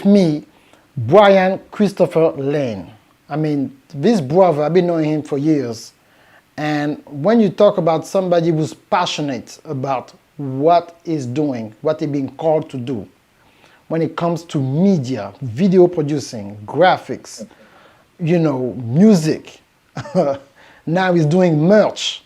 with me Brian Christopher Lane. I mean, this brother, I've been knowing him for years. And when you talk about somebody who's passionate about what he's doing, what he's being called to do, when it comes to media, video producing, graphics, you know, music, now he's doing merch.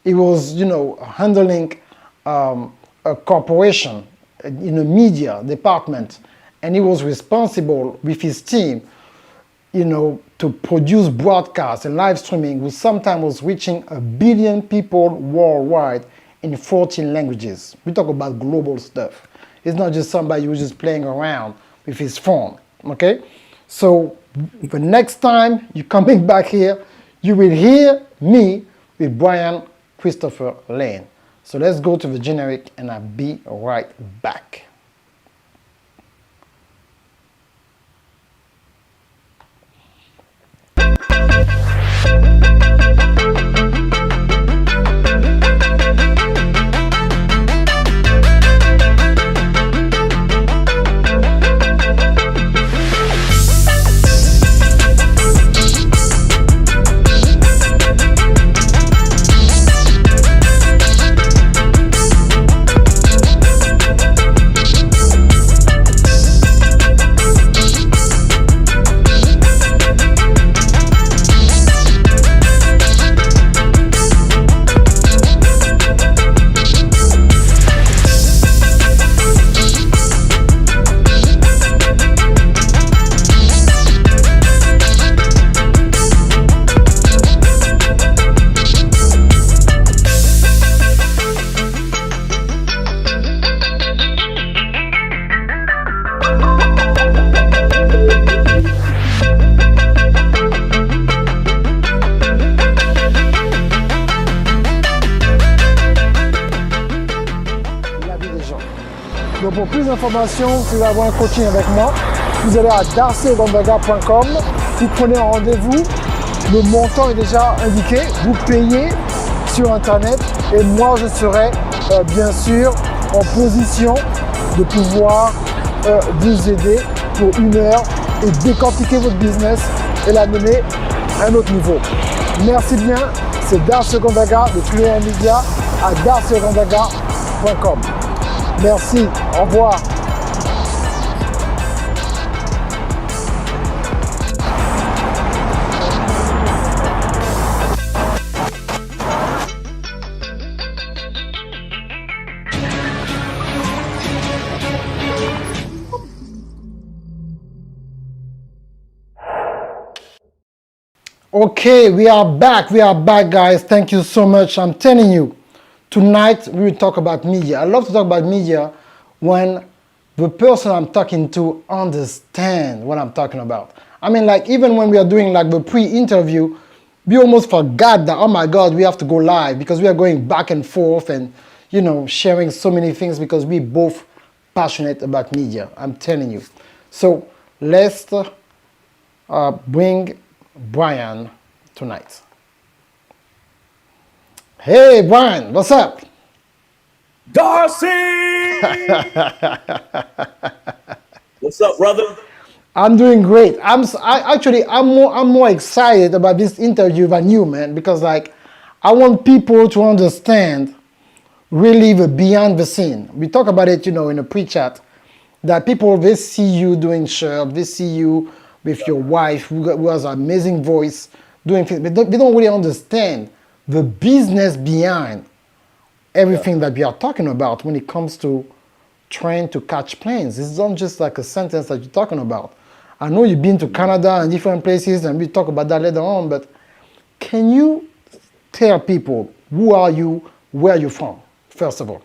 He was, you know, handling a corporation in a media department, and he was responsible with his team, you know, to produce broadcasts and live streaming, which sometimes was reaching 1 billion people worldwide in 14 languages. We talk about global stuff. It's not just somebody who's just playing around with his phone, okay? So the next time you're coming back here, you will hear me with Brian Christopher Lane. So let's go to the generic and I'll be right back. Donc pour plus d'informations, si vous voulez avoir un coaching avec moi, vous allez à darcygonzaga.com, vous prenez un rendez-vous, le montant est déjà indiqué, vous payez sur internet et moi je serai bien sûr en position de pouvoir vous aider pour 1 heure et décortiquer votre business et l'amener à un autre niveau. Merci bien, c'est Darcy Gonzaga de Fluent Media à darcygonzaga.com. Merci, au revoir. Okay, we are back, guys. Thank you so much. I'm telling you, tonight we will talk about media. I love to talk about media when the person I'm talking to understands what I'm talking about. I mean, like, even when we are doing like the pre-interview, we almost forgot that, oh my God, we have to go live because we are going back and forth and, you know, sharing so many things because we both passionate about media. I'm telling you. So let's bring Brian tonight. Hey Brian, what's up? Darcy! What's up, brother? I'm doing great. I'm more excited about this interview than you, man, because like I want people to understand really the beyond the scene. We talk about it, you know, in a pre-chat, that people, they see you doing shirts, they see you with your wife who has an amazing voice doing things, but they don't really understand the business behind everything that we are talking about when it comes to trying to catch planes. It's not just like a sentence that you're talking about. I know you've been to Canada and different places, and we talk about that later on, but can you tell people who are you, where are you from, first of all?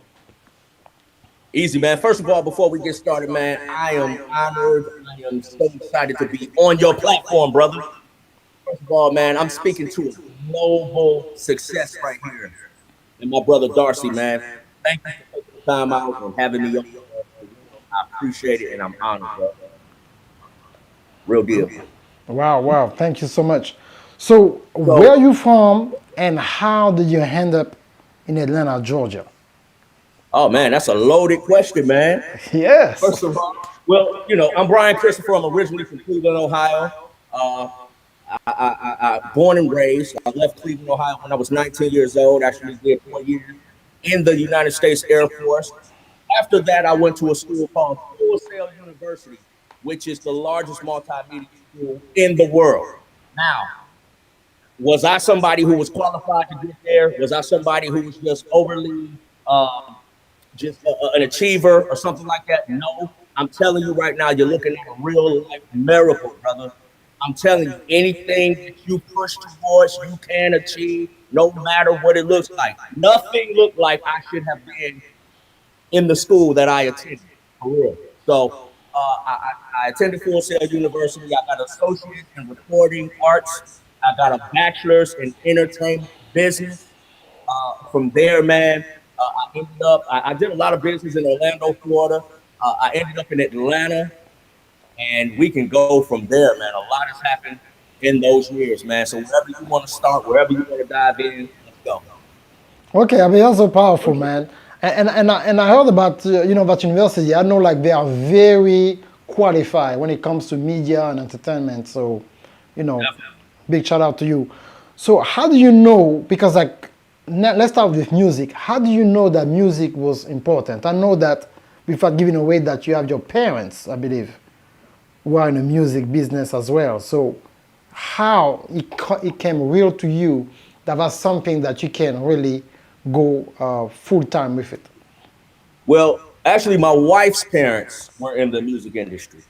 Easy, man. First of all, before we get started, man, I am honored. I am so excited to be on your platform, brother. First of all, man, I'm speaking to a global success right here. And my brother Darcy, man, thank you for taking the time out and having me on. I appreciate it and I'm honored, bro. Real deal. Wow. Thank you so much. So where are you from and how did you end up in Atlanta, Georgia? Oh, man, that's a loaded question, man. Yes. First of all, Well, I'm Brian Christopher. I'm originally from Cleveland, Ohio. Uh, born and raised. I left Cleveland, Ohio when I was 19 years old. Actually, did 4 years in the United States Air Force. After that, I went to a school called Full Sail University, which is the largest multimedia school in the world. Now, was I somebody who was qualified to get there? Was I somebody who was just overly just an achiever or something like that? No. I'm telling you right now, you're looking at a real life miracle, brother. I'm telling you, anything that you push towards, you can achieve, no matter what it looks like. Nothing looked like I should have been in the school that I attended, for real. So I attended Full Sail University. I got an associate in reporting arts. I got a bachelor's in entertainment business. From there, man, I did a lot of business in Orlando, Florida. I ended up in Atlanta, and we can go from there, man. A lot has happened in those years, man. So wherever you want to start, wherever you want to dive in, let's go. Okay, I mean that's so powerful, man. And I heard about that university. I know like they are very qualified when it comes to media and entertainment. So, you know, big shout out to you. So how do you know? Because like, let's start with music. How do you know that music was important? I know that without giving away that you have your parents, I believe, who are in the music business as well. So how it came real to you that was something that you can really go full time with it. Well, actually, my wife's parents were in the music industry.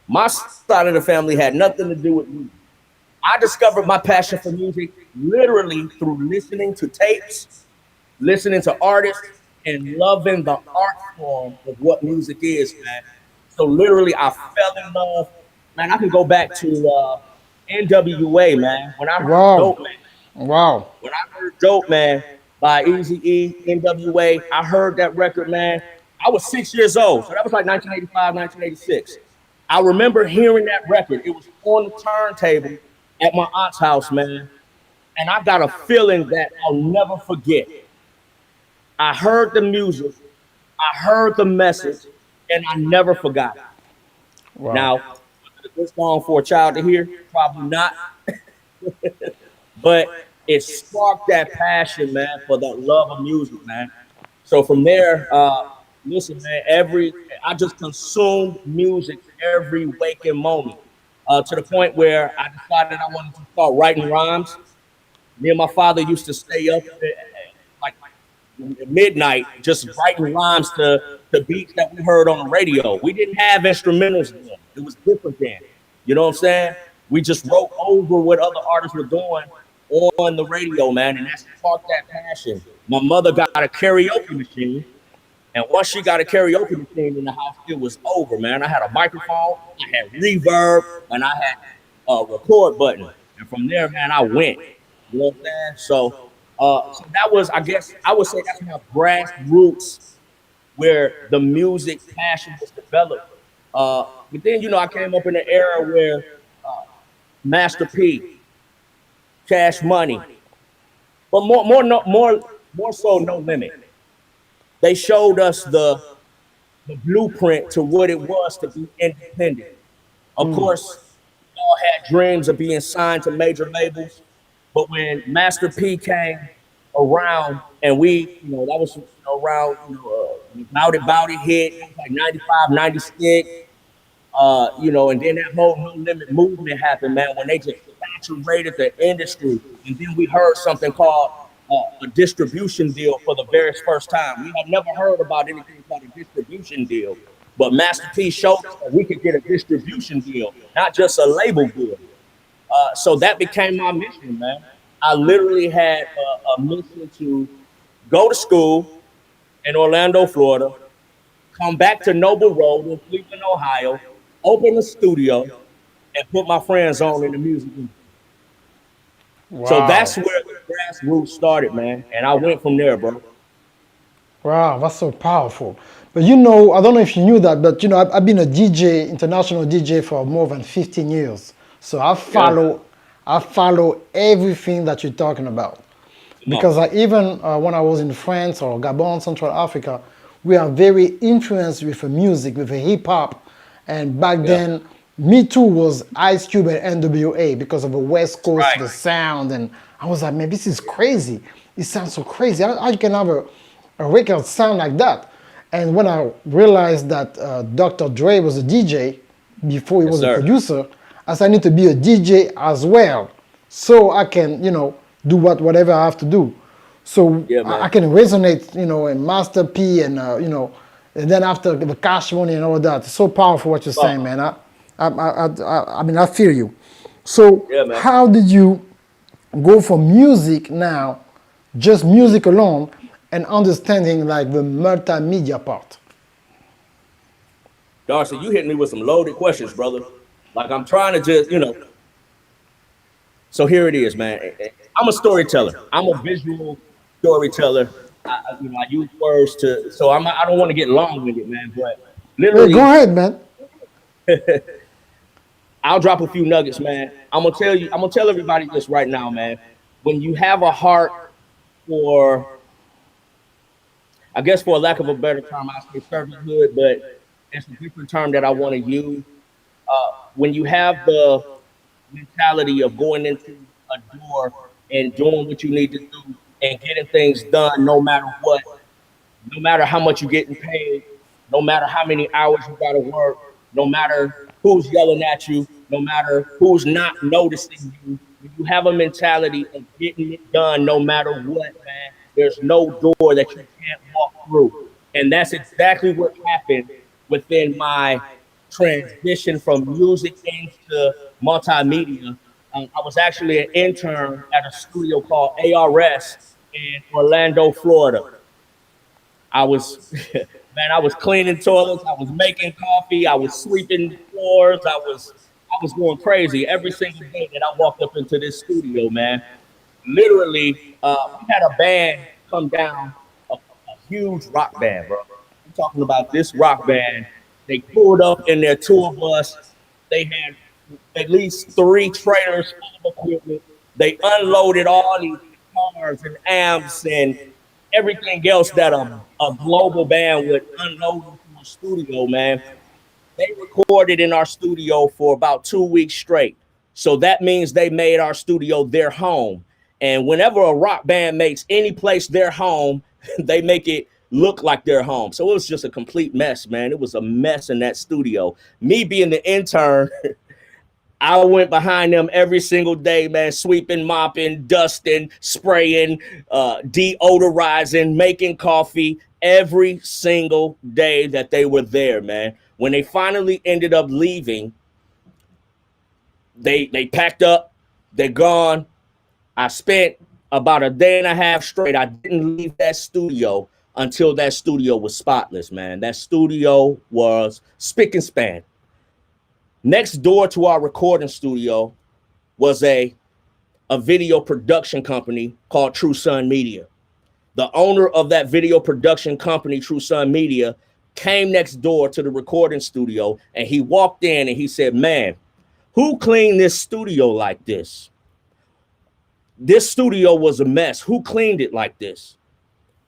My side of the family had nothing to do with music. I discovered my passion for music literally through listening to tapes, listening to artists, and loving the art form of what music is, man. So literally, I fell in love. Man, I can go back to NWA, man. When I heard Wow, Dope Man, wow, when I heard Dope Man by Easy E, NWA, I heard that record, man. I was 6 years old. So that was like 1985, 1986. I remember hearing that record. It was on the turntable at my aunt's house, man. And I got a feeling that I'll never forget. I heard the music, I heard the message, and I never forgot it. wow, Now, was it a good song for a child to hear? Probably not. But it sparked that passion, man, for that love of music, man. So from there, listen, man, I just consumed music every waking moment, to the point where I decided I wanted to start writing rhymes. Me and my father used to stay up like midnight just writing rhymes to beats that we heard on the radio. We didn't have instrumentals then. It was different then. You know what I'm saying? We just wrote over what other artists were doing on the radio, man, and that sparked that passion. My mother got a karaoke machine, and once she got a karaoke machine in the house, it was over, man. I had a microphone, I had reverb, and I had a record button. And from there, man, I went. You know what I'm saying? So that was, I guess, I would say that's my grassroots where the music passion was developed. But then, I came up in an era where Master P, Cash Money, but more so, No Limit. They showed us the blueprint to what it was to be independent. Of course, we all had dreams of being signed to major labels, but when Master P came around and that was around, Bout It hit, it was like 95, 96, and then that whole No Limit movement happened, man, when they just saturated the industry. And then we heard something called a distribution deal for the very first time. We had never heard about anything called a distribution deal, but Master P showed us that we could get a distribution deal, not just a label deal. So that became my mission, man. I literally had a mission to go to school in Orlando, Florida, come back to Noble Road in Cleveland, Ohio, open a studio, and put my friends on in the music industry. So wow, that's where the grassroots started, man. And I went from there, bro. wow. That's so powerful. But I don't know if you knew that, but I've been a DJ, international DJ for more than 15 years. So Yeah. I follow everything that you're talking about. Come on. Because even when I was in France or Gabon, Central Africa, we are very influenced with the music, with the hip hop, And back Yeah. then, Me Too was Ice Cube and NWA because of the West Coast, Right. the sound. And I was like, man, this is crazy. It sounds so crazy. How you can have a record sound like that? And when I realized that Dr. Dre was a DJ before he Yes, was a sir. producer, I said, I need to be a DJ as well. So I can, do whatever I have to do. So Yeah, I man. can resonate, in Master P and, and then after the Cash Money and all that. It's so powerful what you're saying, Fuck. man. I mean, I feel you. So Yeah, man. how did you go from music now, just Mhm. music alone, and understanding like the multimedia part? Darcy, you hit me with some loaded questions, brother. Like I'm trying to just. So here it is, man. I'm a storyteller. I'm a visual storyteller. I use words to. So I don't want to get long winded, man. But Hey, go literally, ahead, man. I'll drop a few nuggets, man. I'm gonna tell you. I'm gonna tell everybody this right now, man. When you have a heart for, I guess, for a lack of a better term, I say servanthood, but it's a different term that I want to use. When you have the mentality of going into a door and doing what you need to do and getting things done no matter what, no matter how much you're getting paid, no matter how many hours you got to work, no matter who's yelling at you, no matter who's not noticing you, when you have a mentality of getting it done no matter what, man, there's no door that you can't walk through. And that's exactly what happened within my transition from music into multimedia. I was actually an intern at a studio called ARS in Orlando, Florida. I was, man, I was cleaning toilets, I was making coffee, I was sweeping floors, I was going crazy every single day that I walked up into this studio, man. Literally, we had a band come down, a huge rock band, bro. I'm talking about this rock band. They pulled up in their tour bus. They had at least three trailers full of equipment. They unloaded all these guitars and amps and everything else that a global band would unload into a studio, man. They recorded in our studio for about 2 weeks straight. So that means they made our studio their home. And whenever a rock band makes any place their home, they make it look like their home. So it was just a complete mess, man. It was a mess in that studio. Me being the intern, I went behind them every single day, man, sweeping, mopping, dusting, spraying, deodorizing, making coffee every single day that they were there, man. When they finally ended up leaving, they packed up, they're gone. I spent about a day and a half straight. I didn't leave that studio until that studio was spotless, man. That studio was spick and span. Next door to our recording studio was a video production company called True Sun Media. The owner of that video production company, True Sun Media, came next door to the recording studio and he walked in and he said, man, who cleaned this studio like this? This studio was a mess. Who cleaned it like this?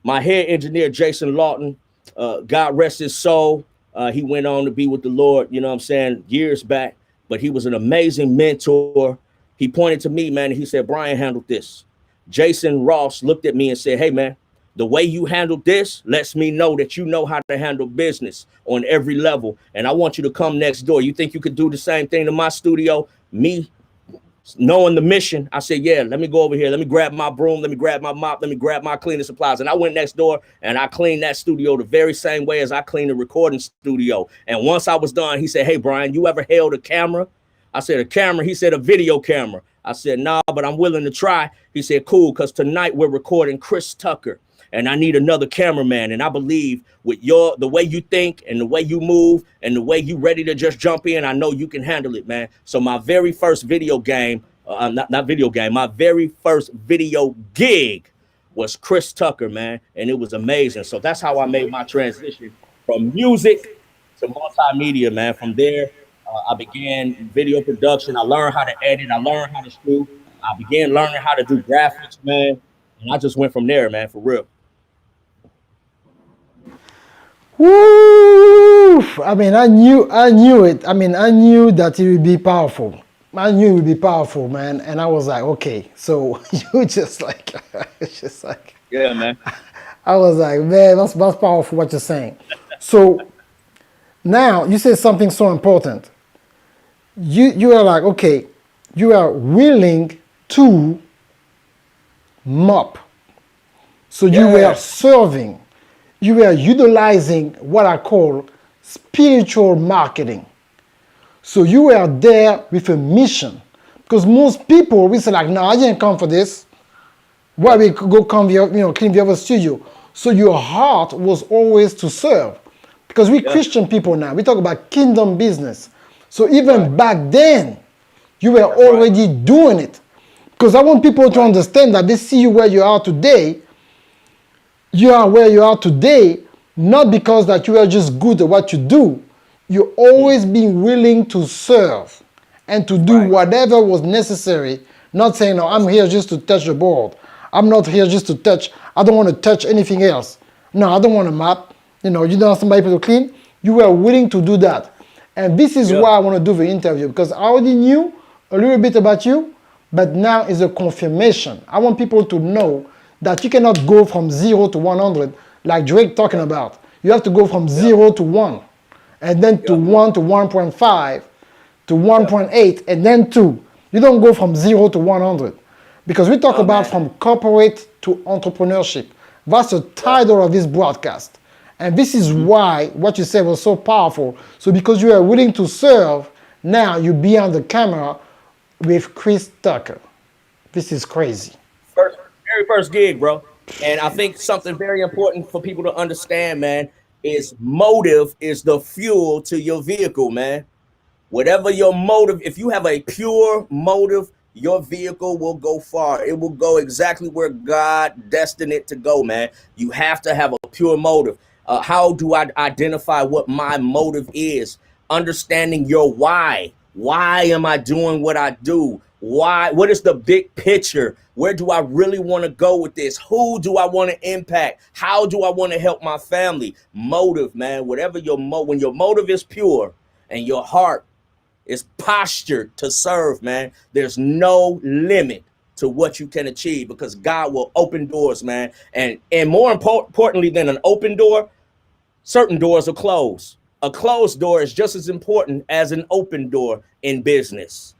My head engineer, Jason Lawton, God rest his soul. He went on to be with the Lord, you know what I'm saying, years back. But he was an amazing mentor. He pointed to me, man, and he said, Brian handled this. Jason Ross looked at me and said, hey, man, the way you handled this lets me know that you know how to handle business on every level. And I want you to come next door. You think you could do the same thing to my studio? Me knowing the mission, I said, yeah, let me go over here. Let me grab my broom. Let me grab my mop. Let me grab my cleaning supplies. And I went next door and I cleaned that studio the very same way as I cleaned the recording studio. And once I was done, he said, hey, Brian, you ever held a camera? I said, a camera? He said, a video camera. I said, nah, but I'm willing to try. He said, cool, because tonight we're recording Chris Tucker and I need another cameraman. And I believe with the way you think and the way you move and the way you ready to just jump in, I know you can handle it, man. So my very first video game, not video game, my very first video gig was Chris Tucker, man. And it was amazing. So that's how I made my transition from music to multimedia, man. From there, I began video production. I learned how to edit. I learned how to shoot. I began learning how to do graphics, man. And I just went from there, man, for real. Woo! I mean, I knew it. I mean, I knew that it would be powerful. I knew it would be powerful, man. And I was like, okay. So you just like, it's just like, Yeah, man. I was like, man, that's powerful what you're saying. So now you say something so important. You are like, okay, you are willing to mop. So you were Yeah. serving, you were utilizing what I call spiritual marketing. So you were there with a mission. Because most people we say like, no, I didn't come for this. Why Yeah. we could go come here, clean the other studio. So your heart was always to serve. Because we Yeah. Christian people now, we talk about kingdom business. So Right. even back then, you were That's right. already doing it. Because I want people to Right. understand that they see you where you are today. You are where you are today, not because that you are just good at what you do. You Mm. always been willing to serve and to do Right. whatever was necessary. Not saying, no, I'm here just to touch the board. I'm not here just to touch. I don't want to touch anything else. No, I don't want to map. You don't have somebody to clean. You were willing to do that. And this is Yeah. why I want to do the interview, because I already knew a little bit about you, but now is a confirmation. I want people to know that you cannot go from 0 to 100 like Drake talking Yeah. about. You have to go from Yeah. 0 to 1, and then to Yeah. 1 to 1.5 to Yeah. 1.8, and then 2. You don't go from 0 to 100. Because we talk No, about man. from corporate to entrepreneurship. That's the Yeah. title of this broadcast. And this is Mm-hmm. why what you said was so powerful. So because you are willing to serve, now you be on the camera with Chris Tucker. This is crazy. First, very first gig, bro. And I think something very important for people to understand, man, is motive is the fuel to your vehicle, man. Whatever your motive, if you have a pure motive, your vehicle will go far. It will go exactly where God destined it to go, man. You have to have a pure motive. How do I identify what my motive is? Understanding your why. Why am I doing what I do? Why? What is the big picture? Where do I really want to go with this? Who do I want to impact? How do I want to help my family? Motive, man. Whatever when your motive is pure and your heart is postured to serve, man, there's no limit to what you can achieve because God will open doors, man. And more importantly than an open door, certain doors are closed. A closed door is just as important as an open door in business.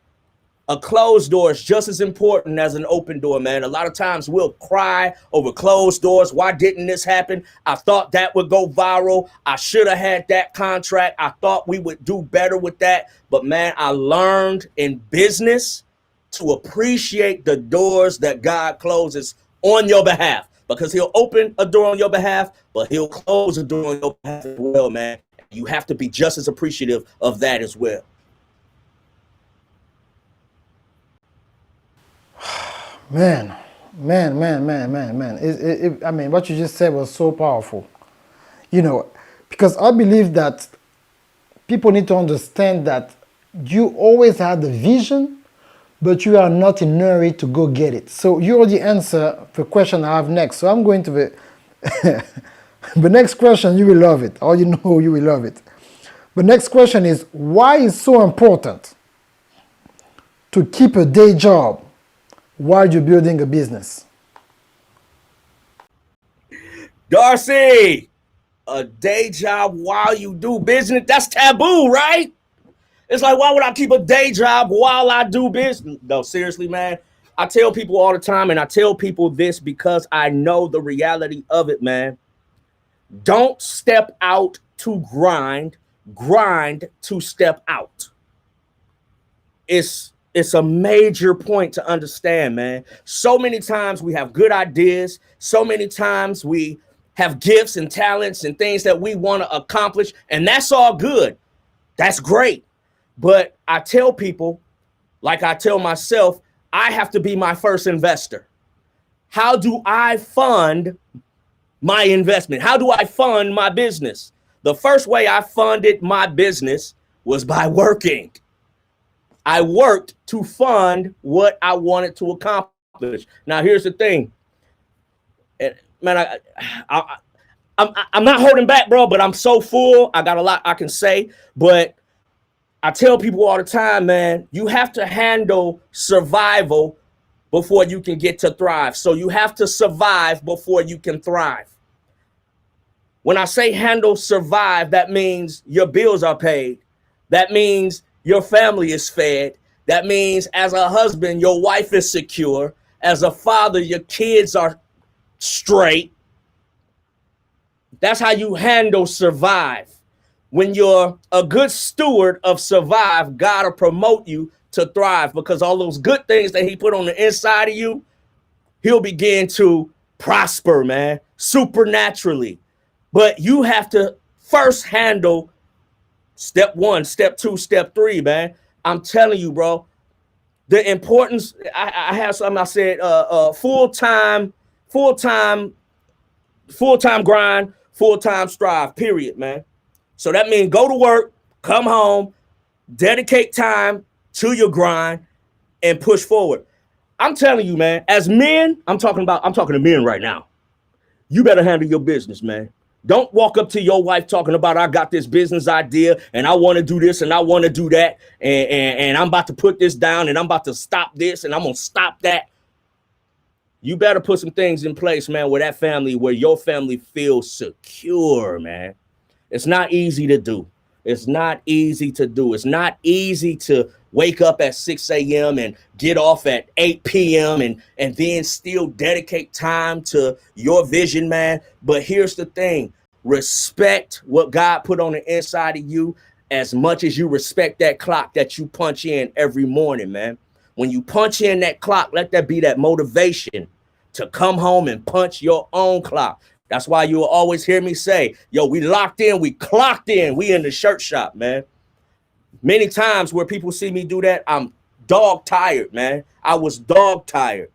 A closed door is just as important as an open door, man. A lot of times we'll cry over closed doors. Why didn't this happen? I thought that would go viral. I should have had that contract. I thought we would do better with that. But man, I learned in business to appreciate the doors that God closes on your behalf because he'll open a door on your behalf, but he'll close a door on your behalf as well, man. You have to be just as appreciative of that as well. Man, man. I mean, what you just said was so powerful. You know, because I believe that people need to understand that you always had the vision, but you are not in a hurry to go get it. So you already answered the question I have next. So I'm going to the the next question. You will love it. Or you know you will love it. The next question is why is so important to keep a day job while you're building a business? Darcy, a day job while you do business, that's taboo, right? It's like, why would I keep a day job while I do business? No, seriously, man. I tell people all the time, and I tell people this because I know the reality of it, man. Don't step out to grind, grind to step out. It's a major point to understand, man. So many times we have good ideas, so many times we have gifts and talents and things that we want to accomplish, and that's all good. That's great. But I tell people, like I tell myself, I have to be my first investor. How do I fund my investment? How do I fund my business? The first way I funded my business was by working. I worked to fund what I wanted to accomplish. Now, here's the thing, man. I'm not holding back, bro, but I'm so full. I got a lot I can say, but I tell people all the time, man, you have to handle survival before you can get to thrive. So you have to survive before you can thrive. When I say handle survive, that means your bills are paid. That means your family is fed. That means as a husband, your wife is secure. As a father, your kids are straight. That's how you handle survive. When you're a good steward of survive, God will promote you to thrive, because all those good things that he put on the inside of you, he'll begin to prosper, man, supernaturally. But you have to first handle step 1, step 2, step 3, man. I'm telling you, bro, the importance. I have something I said, full-time grind, full-time strive, period, man. So that means go to work, come home, dedicate time to your grind, and push forward. I'm telling you, man, as men, I'm talking to men right now. You better handle your business, man. Don't walk up to your wife talking about, I got this business idea and I want to do this and I want to do that. And I'm about to put this down and I'm about to stop this and I'm going to stop that. You better put some things in place, man, where your family feels secure, man. It's not easy to do. It's not easy to do. It's not easy to wake up at 6 a.m. and get off at 8 p.m. and then still dedicate time to your vision, man. But here's the thing. Respect what God put on the inside of you as much as you respect that clock that you punch in every morning, man. When you punch in that clock, let that be that motivation to come home and punch your own clock. That's why you'll always hear me say, yo, we locked in, we clocked in, we in the shirt shop, man. Many times where people see me do that, I'm dog tired, man. I was dog tired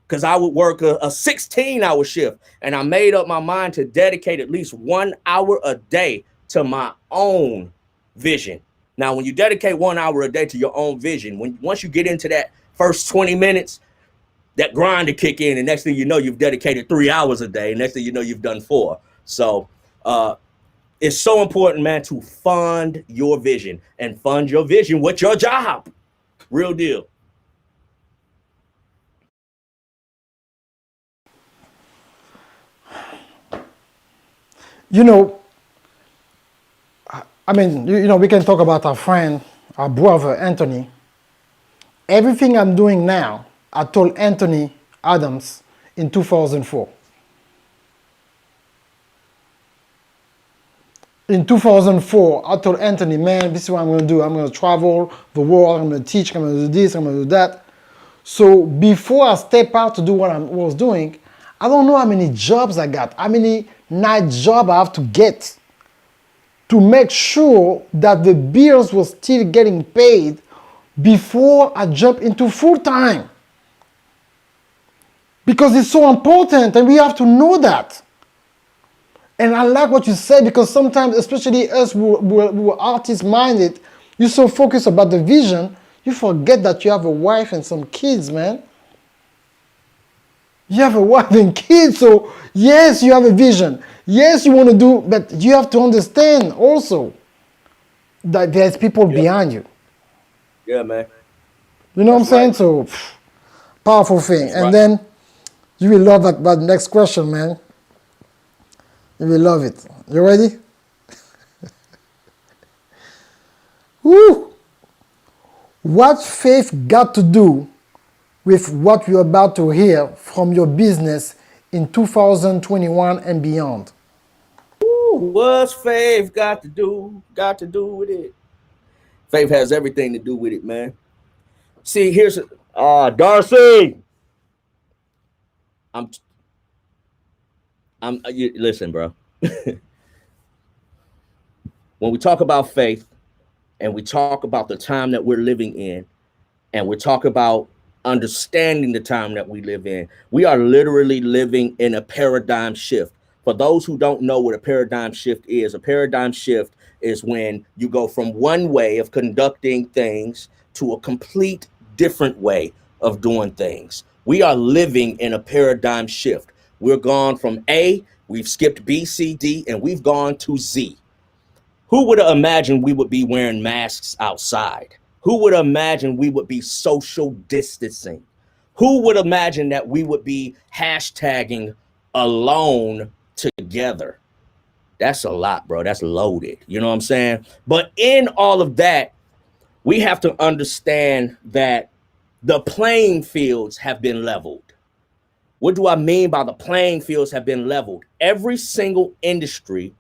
because I would work a 16-hour shift, and I made up my mind to dedicate at least 1 hour a day to my own vision. Now, when you dedicate 1 hour a day to your own vision, once you get into that first 20 minutes, that grind to kick in, and next thing you know, you've dedicated 3 hours a day. Next thing you know, you've done 4. So it's so important, man, to fund your vision and fund your vision with your job. Real deal. You know, I mean, we can talk about our friend, our brother, Anthony. Everything I'm doing now, I told Anthony Adams in 2004. In 2004, I told Anthony, man, this is what I'm going to do. I'm going to travel the world. I'm going to teach. I'm going to do this. I'm going to do that. So before I step out to do what I was doing, I don't know how many jobs I got, how many night jobs I have to get to make sure that the bills were still getting paid before I jump into full time. Because it's so important and we have to know that. And I like what you said, because sometimes, especially us who are artist-minded, you're so focused about the vision, you forget that you have a wife and some kids, man. You have a wife and kids, so yes, you have a vision. Yes, you want to do, but you have to understand also that there's people behind you. Yeah, man. You know what I'm saying? So, powerful thing. That's and right. then you will love that next question, man. You will love it. You ready? Woo! What faith got to do with what you're about to hear from your business in 2021 and beyond? What's faith got to do with it? Faith has everything to do with it, man. See, here's Darcy. Listen, bro. When we talk about faith and we talk about the time that we're living in, and we talk about understanding the time that we live in, we are literally living in a paradigm shift. For those who don't know what a paradigm shift is when you go from one way of conducting things to a complete different way of doing things. We are living in a paradigm shift. We're gone from A, we've skipped B, C, D, and we've gone to Z. Who would have imagined we would be wearing masks outside? Who would imagine we would be social distancing? Who would imagine that we would be hashtagging alone together? That's a lot, bro. That's loaded. You know what I'm saying? But in all of that, we have to understand that the playing fields have been leveled. What do I mean by the playing fields have been leveled? Every single industry,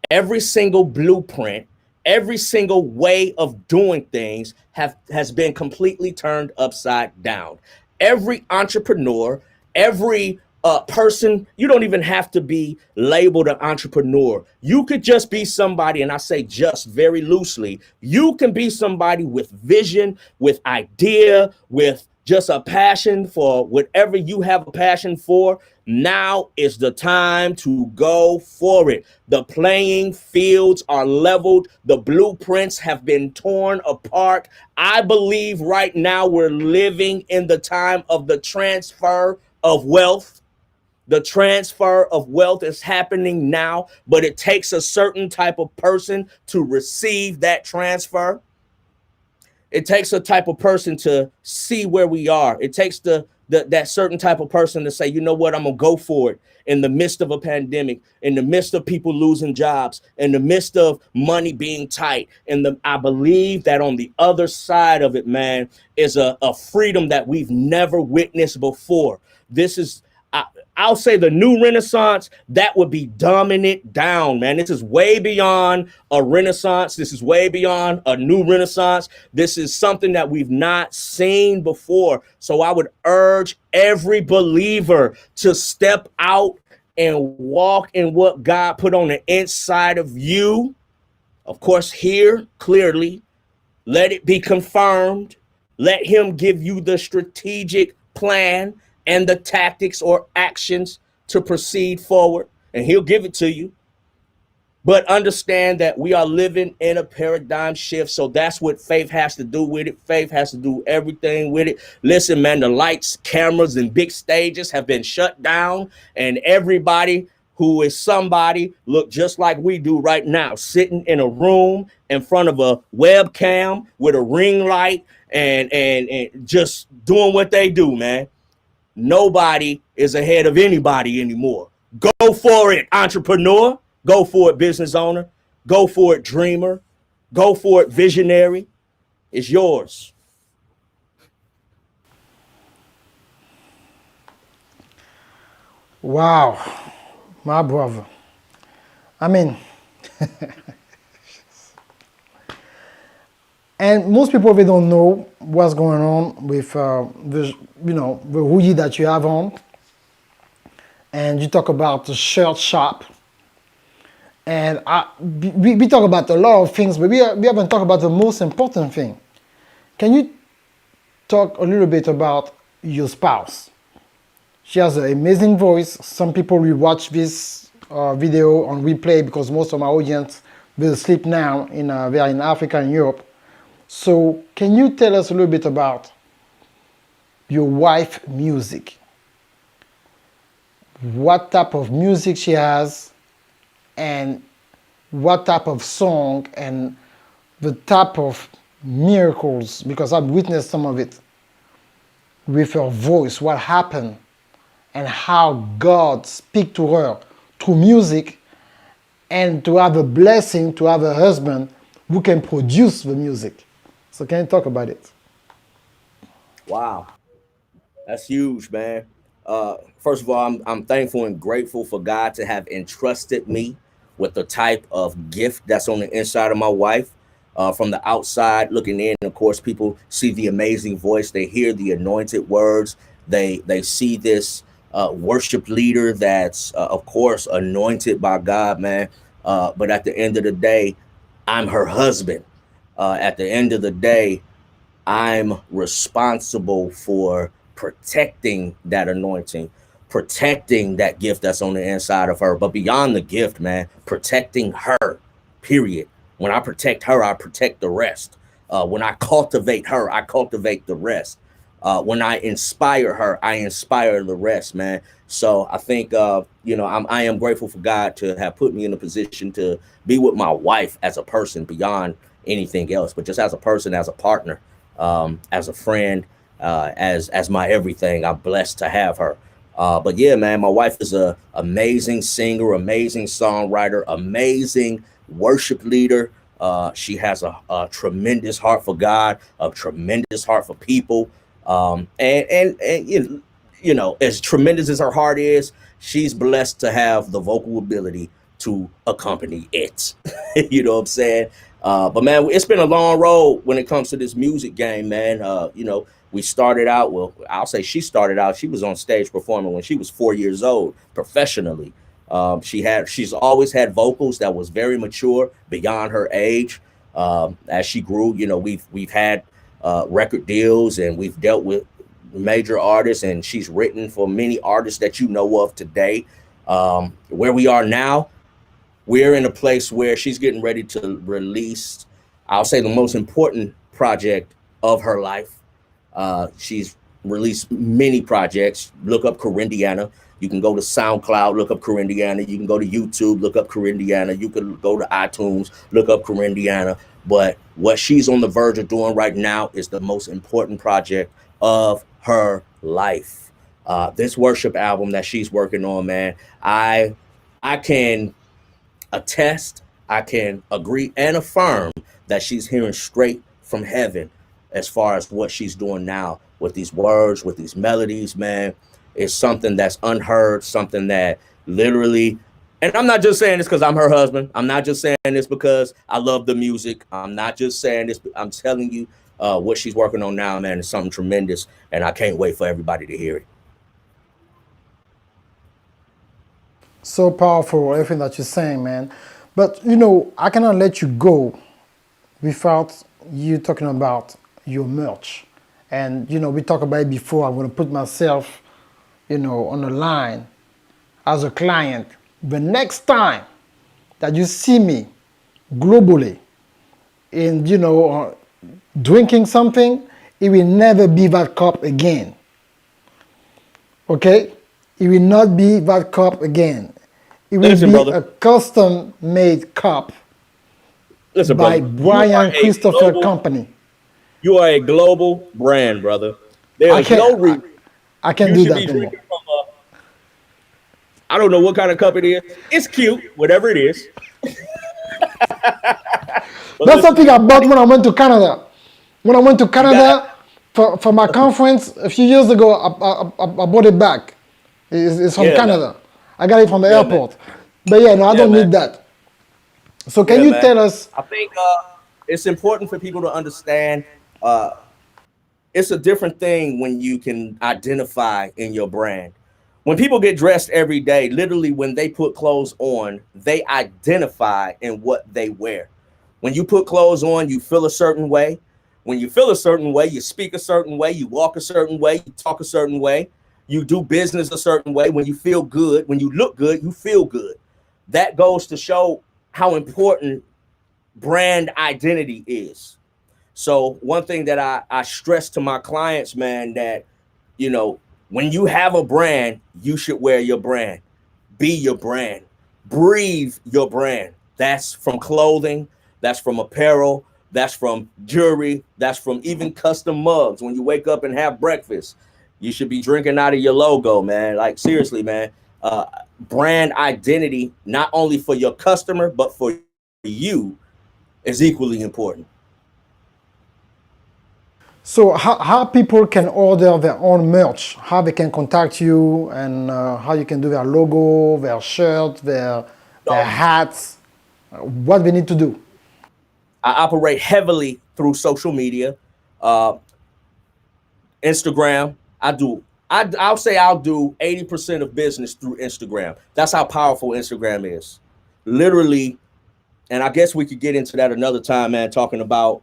every single blueprint, every single way of doing things has been completely turned upside down. Every entrepreneur, every person, you don't even have to be labeled an entrepreneur. You could just be somebody, and I say just very loosely, you can be somebody with vision, with idea, with just a passion for whatever you have a passion for. Now is the time to go for it. The playing fields are leveled. The blueprints have been torn apart. I believe right now we're living in the time of the transfer of wealth. The transfer of wealth is happening now, but it takes a certain type of person to receive that transfer. It takes a type of person to see where we are. It takes that certain type of person to say, you know what, I'm gonna go for it in the midst of a pandemic, in the midst of people losing jobs, in the midst of money being tight. And I believe that on the other side of it, man, is a freedom that we've never witnessed before. This is, I'll say, the new renaissance that would be dumbing it down, man. This is way beyond a renaissance. This is way beyond a new renaissance. This is something that we've not seen before. So I would urge every believer to step out and walk in what God put on the inside of you. Of course, hear clearly. Let it be confirmed. Let him give you the strategic plan and the tactics or actions to proceed forward, and he'll give it to you. But understand that we are living in a paradigm shift, so that's what faith has to do with it. Faith has to do everything with it. Listen, man, the lights, cameras, and big stages have been shut down, and everybody who is somebody look just like we do right now, sitting in a room in front of a webcam with a ring light and just doing what they do, man. Nobody is ahead of anybody anymore. Go for it, entrepreneur. Go for it, business owner. Go for it, dreamer. Go for it, visionary. It's yours. Wow, my brother. I mean, and most people, they don't know what's going on with the hoodie that you have on. And you talk about the shirt shop. And we talk about a lot of things, but we haven't talked about the most important thing. Can you talk a little bit about your spouse? She has an amazing voice. Some people will watch this video on replay because most of my audience will sleep now. They are in Africa and Europe. So can you tell us a little bit about your wife's music? What type of music she has, and what type of song, and the type of miracles, because I've witnessed some of it, with her voice, what happened, and how God speak to her through music, and to have a blessing to have a husband who can produce the music. So can you talk about it? Wow, that's huge, man. First of all, I'm thankful and grateful for God to have entrusted me with the type of gift that's on the inside of my wife. From the outside looking in, of course, people see the amazing voice. They hear the anointed words. They see this worship leader that's, of course, anointed by God, man. But at the end of the day, I'm her husband. At the end of the day, I'm responsible for protecting that anointing, protecting that gift that's on the inside of her. But beyond the gift, man, protecting her, period. When I protect her, I protect the rest. When I cultivate her, I cultivate the rest. when I inspire her, I inspire the rest, man. So I think I am grateful for God to have put me in a position to be with my wife as a person beyond anything else, but just as a person, as a partner, as a friend, as my everything. I'm blessed to have her. But yeah, man, my wife is a amazing singer, amazing songwriter, amazing worship leader. She has a tremendous heart for God, a tremendous heart for people. And as tremendous as her heart is, she's blessed to have the vocal ability to accompany it. You know what I'm saying? But man, it's been a long road when it comes to this music game, man. We started out, well, I'll say she started out, she was on stage performing when she was 4 years old professionally. She's always had vocals that was very mature beyond her age. As she grew, we've had record deals, and we've dealt with major artists, and she's written for many artists that you know of today. Where we are now, we're in a place where she's getting ready to release, I'll say, the most important project of her life. She's released many projects. Look up Corindiana. You can go to SoundCloud, look up Corindiana. You can go to YouTube, look up Corindiana. You can go to iTunes, look up Corindiana. But what she's on the verge of doing right now is the most important project of her life. This worship album that she's working on, man, I can attest, I can agree and affirm that she's hearing straight from heaven as far as what she's doing now with these words, with these melodies, man. It's something that's unheard, something that literally, and I'm not just saying this because I'm her husband. I'm not just saying this because I love the music. I'm not just saying this. I'm telling you what she's working on now, man, is something tremendous. And I can't wait for everybody to hear it. So powerful, everything that you're saying, man. But I cannot let you go without you talking about your merch. And we talked about it before. I'm going to put myself, on the line as a client. The next time that you see me globally in, drinking something, it will never be that cup again. Okay? It will not be that cup again. It will be brother, a custom-made cup by brother, Brian Christopher Company. You are a global brand, brother. There's no reason I can't you do should that be anymore. drinking from I don't know what kind of cup it is. It's cute, whatever it is. That's something I bought when I went to Canada. When I went to Canada for my conference a few years ago, I bought it back. It's from Canada. Man. I got it from the airport. Man. But I don't need that. So can you tell us? I think it's important for people to understand it's a different thing when you can identify in your brand. When people get dressed every day, literally when they put clothes on, they identify in what they wear. When you put clothes on, you feel a certain way. When you feel a certain way, you speak a certain way, you walk a certain way, you talk a certain way, you do business a certain way. When you feel good, when you look good, you feel good. That goes to show how important brand identity is. So one thing that I stress to my clients, man, that, when you have a brand, you should wear your brand, be your brand, breathe your brand. That's from clothing, that's from apparel, that's from jewelry, that's from even custom mugs. When you wake up and have breakfast, you should be drinking out of your logo, man. Like, seriously, man. Brand identity, not only for your customer, but for you, is equally important. So how people can order their own merch, how they can contact you, and how you can do their logo, their shirt, their hats, what they need to do? I operate heavily through social media, Instagram. I'll say I'll do 80% of business through Instagram. That's how powerful Instagram is. Literally, and I guess we could get into that another time, man, talking about,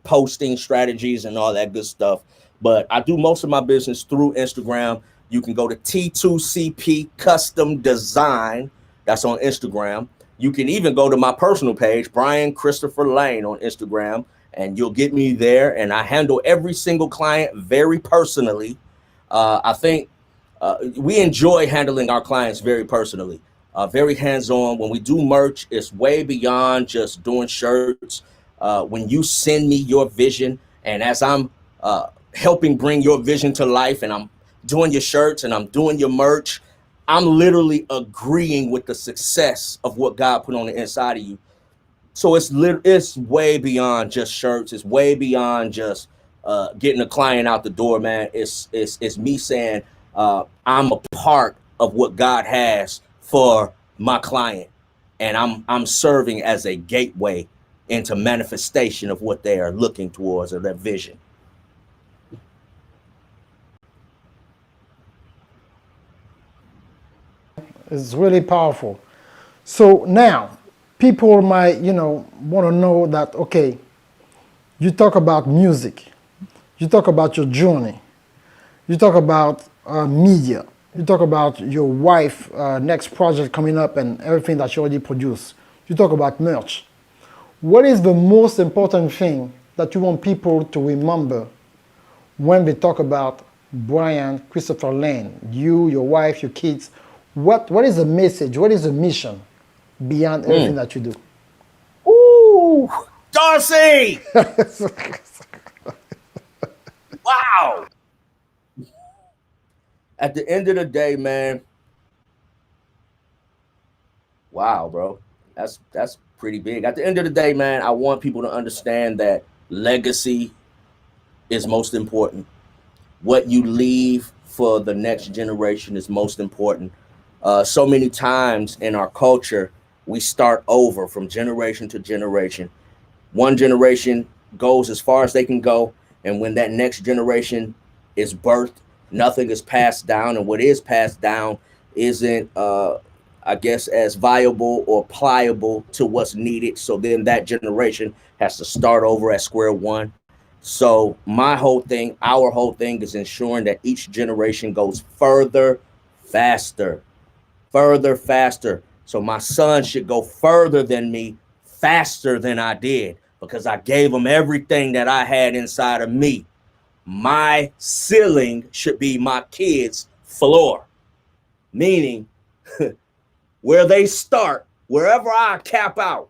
posting strategies and all that good stuff. But I do most of my business through Instagram. You can go to T2CP Custom Design. That's on Instagram. You can even go to my personal page, Brian Christopher Lane, on Instagram, and you'll get me there. And I handle every single client very personally. I think we enjoy handling our clients very personally, very hands-on. When we do merch, it's way beyond just doing shirts. When you send me your vision, and as I'm helping bring your vision to life, and I'm doing your shirts and I'm doing your merch, I'm literally agreeing with the success of what God put on the inside of you. So it's way beyond just shirts. It's way beyond just getting a client out the door, man. It's me saying I'm a part of what God has for my client, and I'm serving as a gateway into manifestation of what they are looking towards or their vision. It's really powerful. So now, people might, want to know that, okay, you talk about music, you talk about your journey, you talk about media, you talk about your wife, next project coming up and everything that you already produced, you talk about merch. What is the most important thing that you want people to remember when they talk about Brian Christopher Lane, you, your wife, your kids? What is the message? What is the mission beyond everything that you do? Ooh, Darcy! Wow. At the end of the day, man. Wow, bro. That's pretty big. At the end of the day, man, I want people to understand that legacy is most important. What you leave for the next generation is most important. So many times in our culture, we start over from generation to generation. One generation goes as far as they can go, and when that next generation is birthed, nothing is passed down, and what is passed down isn't I guess as viable or pliable to what's needed. So then that generation has to start over at square one. So my whole thing, our whole thing, is ensuring that each generation goes further, faster, further, faster. So my son should go further than me, faster than I did, because I gave him everything that I had inside of me. My ceiling should be my kids' floor, meaning where they start, wherever I cap out.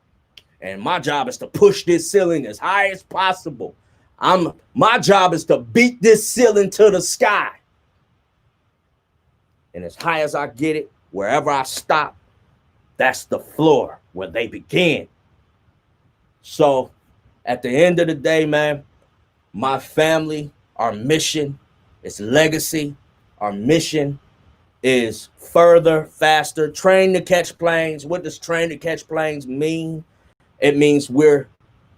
And my job is to push this ceiling as high as possible. My job is to beat this ceiling to the sky. And as high as I get it, wherever I stop, that's the floor where they begin. So at the end of the day, man, my family, our mission is legacy. Our mission is further, faster, train to catch planes. What does train to catch planes mean? It means we're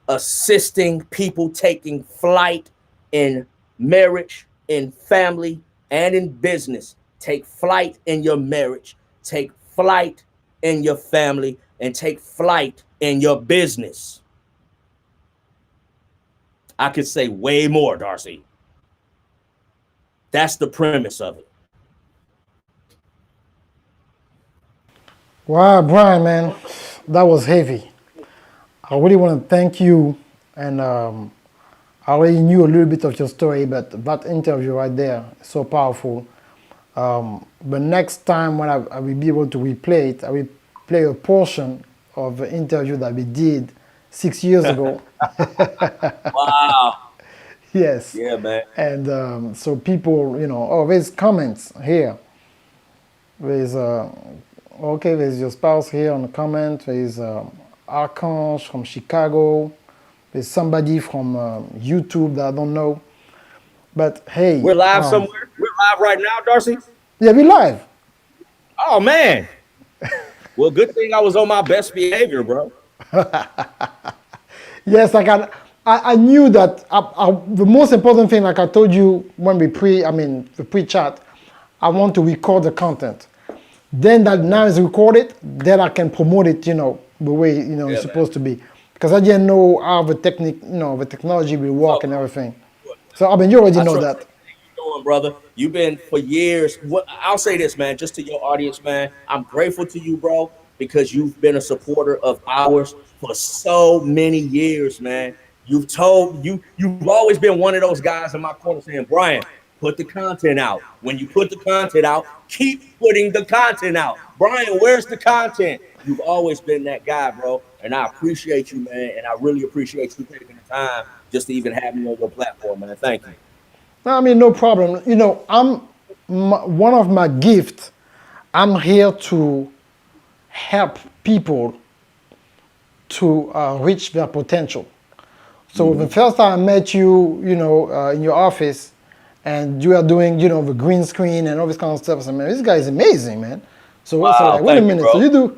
assisting people taking flight in marriage, in family, and in business. Take flight in your marriage, take flight in your family, and take flight in your business. I could say way more, Darcy. That's the premise of it. Wow, Brian, man, that was heavy. I really want to thank you, and I already knew a little bit of your story, but that interview right there is so powerful. But next time when I will be able to replay it, I will play a portion of the interview that we did 6 years ago. Wow. Yes. Yeah, man. And so people, there's comments here. There's, okay, there's your spouse here on the comment. There's Archange from Chicago. There's somebody from YouTube that I don't know. But hey. We're live somewhere? We're live right now, Darcy? Yeah, we're live. Oh, man. Well, good thing I was on my best behavior, bro. Yes, I knew that the most important thing, like I told you when the pre-chat, I want to record the content. Then that now is recorded, then I can promote it, the way, it's supposed to be. Because I didn't know how the the technology will work and everything. So, you already know that. You're doing, brother. You've been for years. I'll say this, man, just to your audience, man. I'm grateful to you, bro, because you've been a supporter of ours for so many years, man. You've always been one of those guys in my corner saying, Brian, put the content out. When you put the content out, keep putting the content out. Brian, where's the content? You've always been that guy, bro. And I appreciate you, man. And I really appreciate you taking the time just to even have me on your platform, man. Thank you. I mean, no problem. You know, one of my gifts. I'm here to help people to reach their potential. So the first time I met you, you know, in your office, and you are doing, you know, the green screen and all this kind of stuff. I said, man, this guy is amazing, man. So I said, Wow, like, wait a thank you, minute. So bro.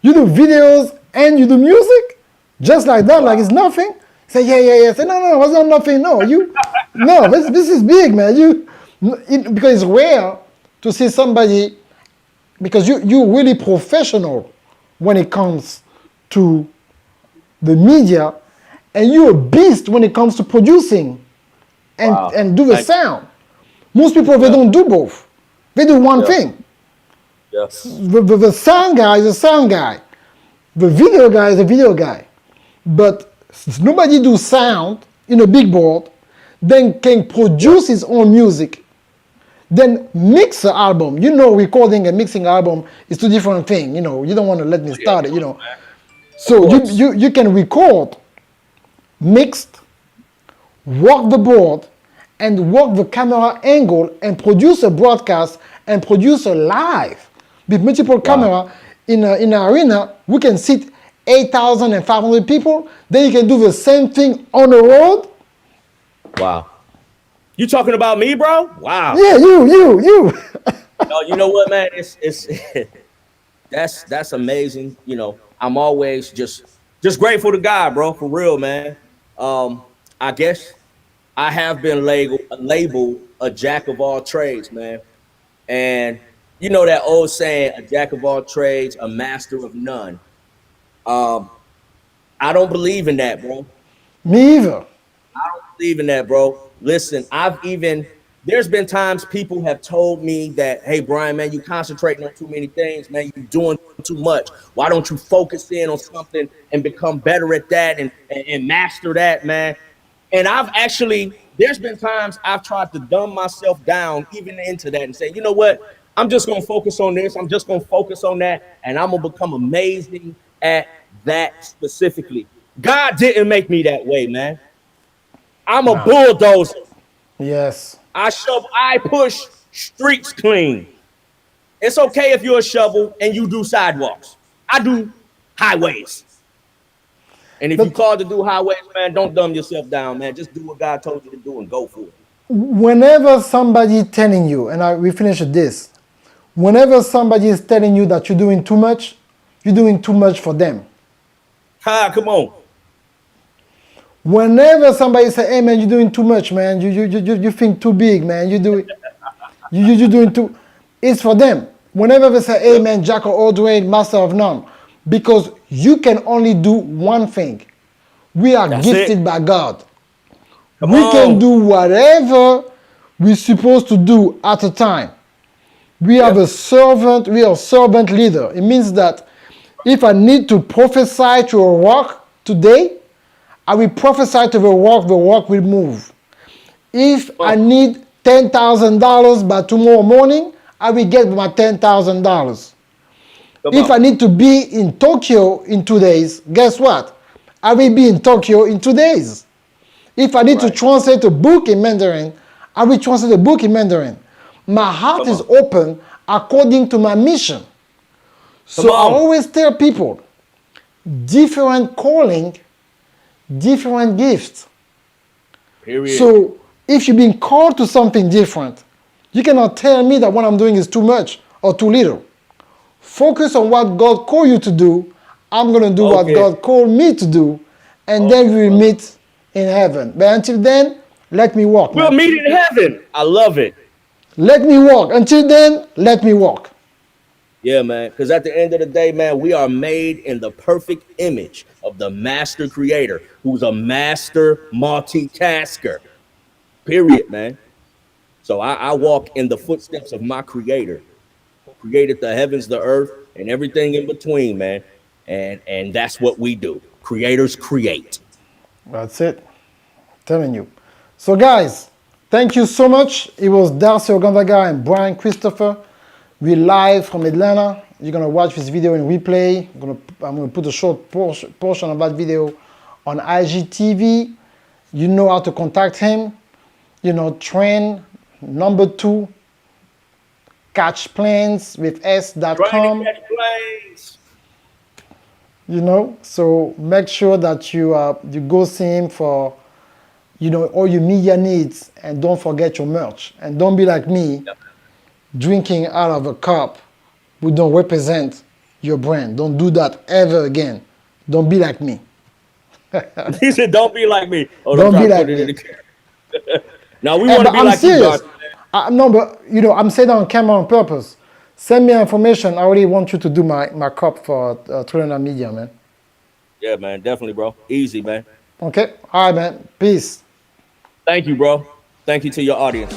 you do videos and you do music, just like that, like Wow. it's nothing. Say, yeah. Say, no, it's not nothing. No, no, this is big, man. Because it's rare to see somebody, because you're really professional when it comes to the media, and you're a beast when it comes to producing Wow. and do the Thank you. sound. Most people, they Yeah. don't do both. They do one Yeah. thing. Yeah. The sound guy is a sound guy. The video guy is a video guy. But nobody do sound in a big board, then can produce his own music, then mix an album. You know, recording and mixing album is two different things. You know, you don't want to let me Oh, yeah, of start it, you course, know. man. Of So course. you can record, mixed, work the board, and work the camera angle and produce a broadcast and produce a live with multiple Wow. camera in an arena. We can sit 8,500 people. Then you can do the same thing on the road. Wow. You talking about me, bro? Wow. Yeah, you. No, you know what, man? It's that's amazing. You know, I'm always just grateful to God, bro, for real, man. I guess I have been labeled a jack of all trades, man. And you know that old saying, a jack of all trades, a master of none. Um, I don't believe in that, bro. Me either. Believe in that, bro. Listen, there's been times people have told me that, hey, Brian, man, you concentrating on too many things, man, you doing too much. Why don't you focus in on something and become better at that and master that, man? And there's been times I've tried to dumb myself down even into that and say, you know what? I'm just gonna focus on this. I'm just gonna focus on that, and I'm gonna become amazing at that specifically. God didn't make me that way, man. I'm a Wow. bulldozer. Yes. I push streets clean. It's okay if you're a shovel and you do sidewalks. I do highways. And if you But called to do highways, man, don't dumb yourself down, man. Just do what God told you to do and go for it. whenever somebody telling you, and we finish with this, whenever somebody is telling you that you're doing too much, you're doing too much for them. Come on. Whenever somebody say, "Hey man, you're doing too much, man. You think too big, man. You doing too," it's for them. Whenever they say, "Hey Yep. man, Jack of all trades, master of none," because you can only do one thing. We are That's gifted it. by God. Come We can on. do whatever we're supposed to do at a time. We are Yep. the servant, we are servant leader. It means that if I need to prophesy to a rock today, I will prophesy to the rock will move. If Come I on. need $10,000 by tomorrow morning, I will get my $10,000. Come If on. I need to be in Tokyo in 2 days, guess what? I will be in Tokyo in 2 days. If I need to Right. translate a book in Mandarin, I will translate a book in Mandarin. My heart Come is on. open according to my mission. Come So I on. always tell people, different calling, different gifts. Period. So if you've been called to something different, you cannot tell me that what I'm doing is too much or too little. Focus on what God called you to do. I'm going to do what Okay. God called me to do, and then Okay, we will brother. meet in heaven. But until then, let me walk, We'll man. meet in heaven. I love it. Let me walk. Until then, let me walk. Yeah, man. Because at the end of the day, man, we are made in the perfect image of the master creator, who's a master multitasker. Period, man. So I walk in the footsteps of my creator, who created the heavens, the earth, and everything in between, man. And that's what we do. Creators create. That's it. Telling you. So guys, thank you so much. It was Darcy Ogandaga and Brian Christopher. We're live from Atlanta. You're gonna watch this video in replay. I'm gonna put a short portion of that video on IGTV. You know how to contact him. You know, train number 2 catch planes with s.com. You know, so make sure that you go see him for, you know, all your media needs, and don't forget your merch. And don't be like me, drinking out of a cup who don't represent your brand. Don't do that ever again. Don't be like me. He said, "Don't be like me." Oh, Don't be like me. Now we want to be I'm like serious. you, No, but you know, I'm saying that on camera on purpose. Send me information. I already want you to do my cup for 300 Media, man. Yeah, man, definitely, bro. Easy, man. Okay, all right, man. Peace. Thank you, bro. Thank you to your audience.